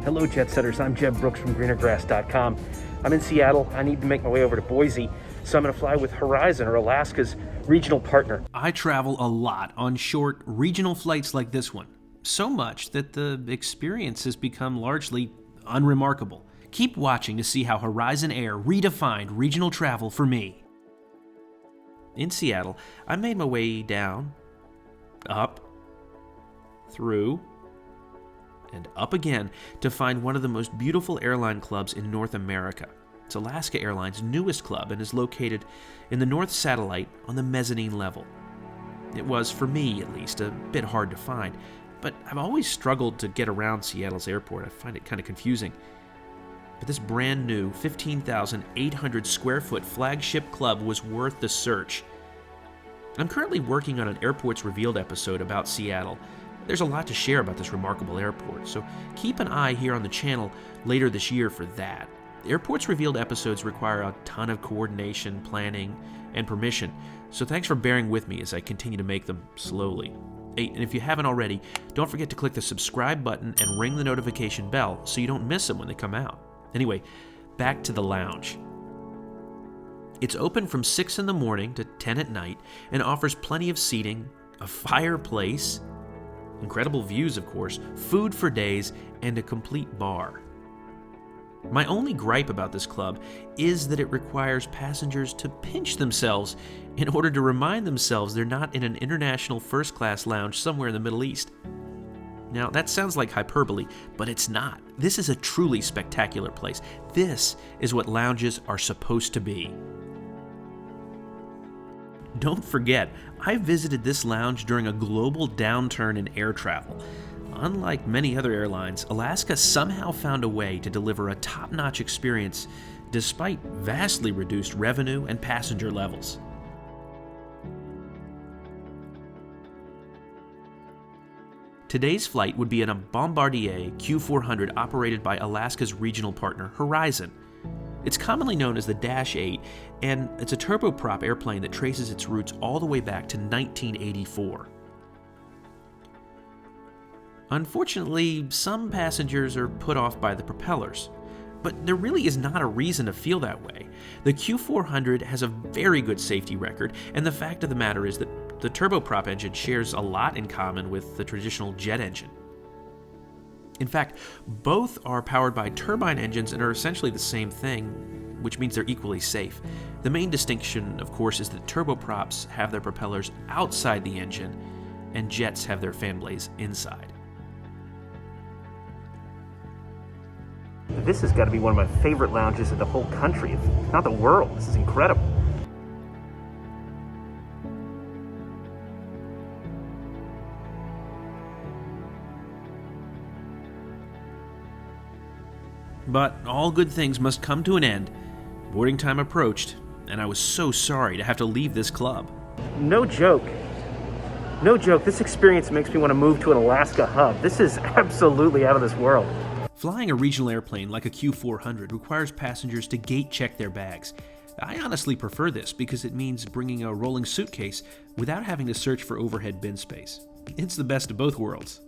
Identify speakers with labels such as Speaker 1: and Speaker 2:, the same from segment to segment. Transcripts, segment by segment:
Speaker 1: Hello, Jet Setters. I'm Jeb Brooks from greenergrass.com. I'm in Seattle. I need to make my way over to Boise, so I'm going to fly with Horizon, or Alaska's regional partner.
Speaker 2: I travel a lot on short, regional flights like this one. So much that the experience has become largely unremarkable. Keep watching to see how Horizon Air redefined regional travel for me. In Seattle, I made my way down, up, through, and up again to find one of the most beautiful airline clubs in North America. It's Alaska Airlines' newest club and is located in the North Satellite on the mezzanine level. It was, for me at least, a bit hard to find, but I've always struggled to get around Seattle's airport. I find it kind of confusing. But this brand new 15,800 square foot flagship club was worth the search. I'm currently working on an Airports Revealed episode about Seattle. There's a lot to share about this remarkable airport, so keep an eye here on the channel later this year for that. Airports Revealed episodes require a ton of coordination, planning, and permission, so thanks for bearing with me as I continue to make them slowly. Hey, and if you haven't already, don't forget to click the subscribe button and ring the notification bell so you don't miss them when they come out. Anyway, back to the lounge. It's open from 6 in the morning to 10 at night and offers plenty of seating, a fireplace, incredible views, of course, food for days, and a complete bar. My only gripe about this club is that it requires passengers to pinch themselves in order to remind themselves they're not in an international first-class lounge somewhere in the Middle East. Now, that sounds like hyperbole, but it's not. This is a truly spectacular place. This is what lounges are supposed to be. Don't forget, I visited this lounge during a global downturn in air travel. Unlike many other airlines, Alaska somehow found a way to deliver a top-notch experience despite vastly reduced revenue and passenger levels. Today's flight would be in a Bombardier Q400 operated by Alaska's regional partner, Horizon. It's commonly known as the Dash 8, and it's a turboprop airplane that traces its roots all the way back to 1984. Unfortunately, some passengers are put off by the propellers, but there really is not a reason to feel that way. The Q400 has a very good safety record, and the fact of the matter is that the turboprop engine shares a lot in common with the traditional jet engine. In fact, both are powered by turbine engines and are essentially the same thing, which means they're equally safe. The main distinction, of course, is that turboprops have their propellers outside the engine and jets have their fan blades inside.
Speaker 1: This has got to be one of my favorite lounges in the whole country, if not the world. This is incredible.
Speaker 2: But all good things must come to an end. Boarding time approached, and I was so sorry to have to leave this club.
Speaker 1: No joke. No joke. This experience makes me want to move to an Alaska hub. This is absolutely out of this world.
Speaker 2: Flying a regional airplane like a Q400 requires passengers to gate check their bags. I honestly prefer this because it means bringing a rolling suitcase without having to search for overhead bin space. It's the best of both worlds.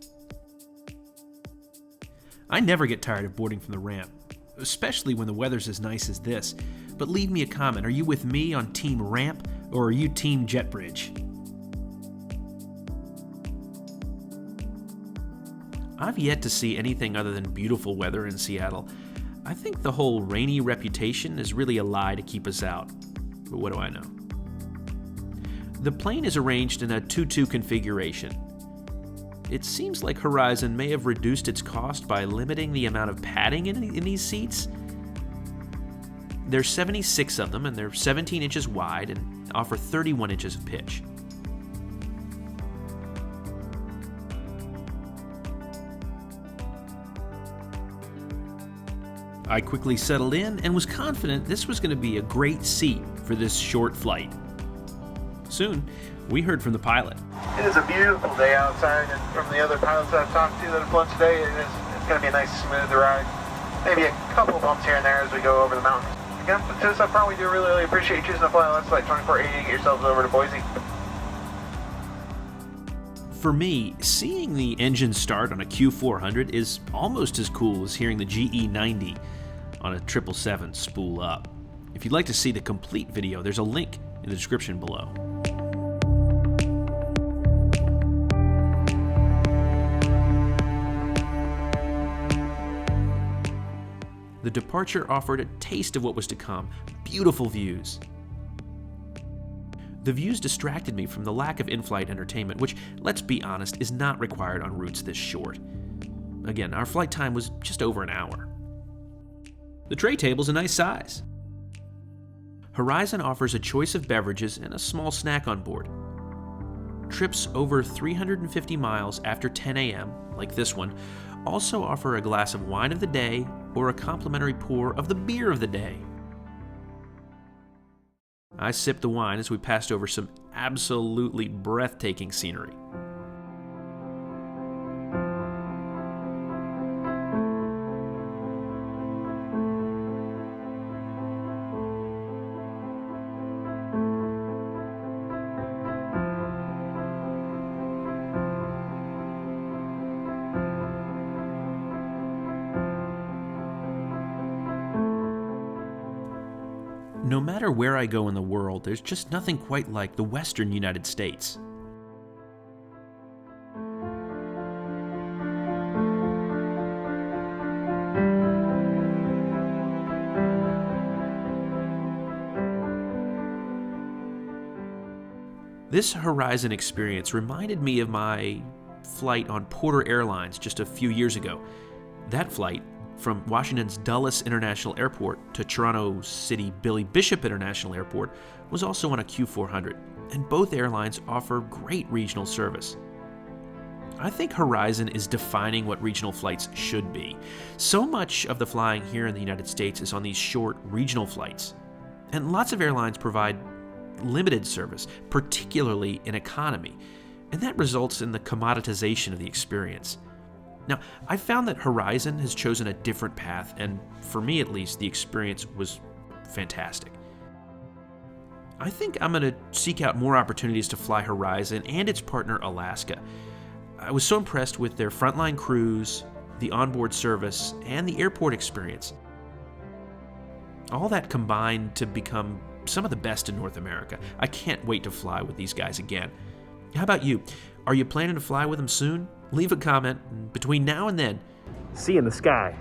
Speaker 2: I never get tired of boarding from the ramp, especially when the weather's as nice as this. But leave me a comment. Are you with me on Team Ramp or are you Team Jet Bridge? I've yet to see anything other than beautiful weather in Seattle. I think the whole rainy reputation is really a lie to keep us out. But what do I know? The plane is arranged in a 2-2 configuration. It seems like Horizon may have reduced its cost by limiting the amount of padding in these seats. There's 76 of them, and they're 17 inches wide and offer 31 inches of pitch. I quickly settled in and was confident this was going to be a great seat for this short flight. Soon, we heard from the pilot.
Speaker 3: It is a beautiful day outside, and from the other pilots I've talked to that have flown today, it's going to be a nice smooth ride. Maybe a couple bumps here and there as we go over the mountains. Again, to us up front, we do really appreciate you choosing to fly Alaska Flight 2480 to get yourselves over to Boise.
Speaker 2: For me, seeing the engine start on a Q400 is almost as cool as hearing the GE90 on a 777 spool up. If you'd like to see the complete video, there's a link in the description below. The departure offered a taste of what was to come. Beautiful views. The views distracted me from the lack of in-flight entertainment, which, let's be honest, is not required on routes this short. Again, our flight time was just over an hour. The tray table's a nice size. Horizon offers a choice of beverages and a small snack on board. Trips over 350 miles after 10 a.m., like this one, also offer a glass of wine of the day or a complimentary pour of the beer of the day. I sipped the wine as we passed over some absolutely breathtaking scenery. No matter where I go in the world, there's just nothing quite like the Western United States. This Horizon experience reminded me of my flight on Porter Airlines just a few years ago. That flight, from Washington's Dulles International Airport to Toronto City Billy Bishop International Airport, was also on a Q400, and both airlines offer great regional service. I think Horizon is defining what regional flights should be. So much of the flying here in the United States is on these short regional flights, and lots of airlines provide limited service, particularly in economy, and that results in the commoditization of the experience. Now, I found that Horizon has chosen a different path, and for me at least, the experience was fantastic. I think I'm going to seek out more opportunities to fly Horizon and its partner Alaska. I was so impressed with their frontline crews, the onboard service, and the airport experience. All that combined to become some of the best in North America. I can't wait to fly with these guys again. How about you? Are you planning to fly with them soon? Leave a comment, and between now and then,
Speaker 1: See you in the sky.